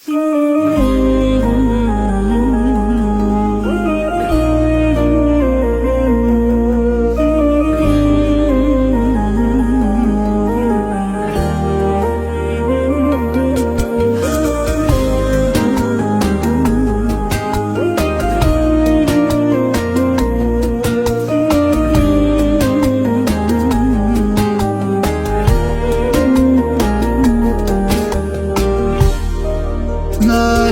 ما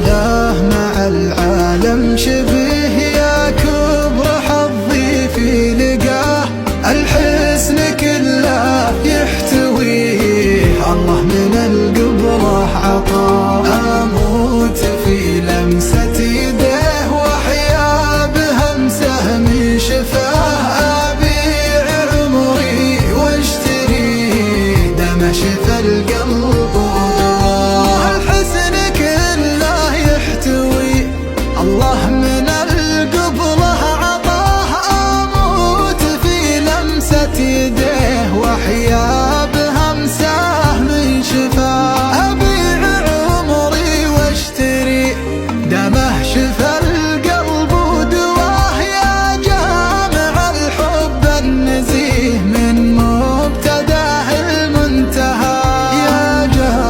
له مع العالم شبه يا كبر حظي في لقاه، الحسن كله يحتويه الله من القبله عطاه. أموت في لمسة يديه وأحيا بهمسه من شفاه، أبيع عمري واشتري دم شفى القلب ودواه. الحسن كله يحتوي الله من القبله عطاه، أموت في لمسة يديه وأحيا بهمسه من شفاه، أبيع عمري واشتري دمه شفى القلب ودواه. يا جامع الحب النزيه من مبتداه المنتهى، يا جامع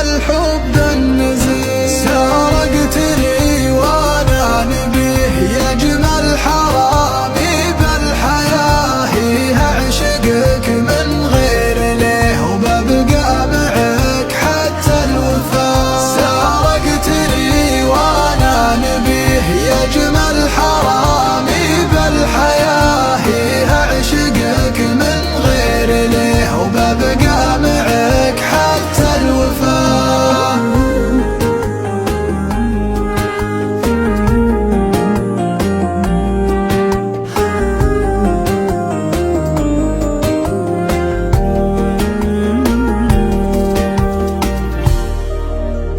الحب النزيه. سرقتني وانا نبيه يا جمال حرامي بالحياة، اعشقك من غير ليه وببقى معك حتى الوفاة. سرقتني وانا نبيه يا جمال حرامي بالحياة، اعشقك من غير ليه وببقى معك حتى الوفاة.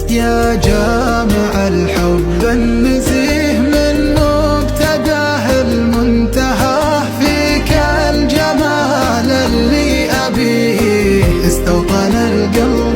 يا جامع الحب النزيه من مبتداه المنتهى، فيك الجمال اللي أبيه استوطن القلب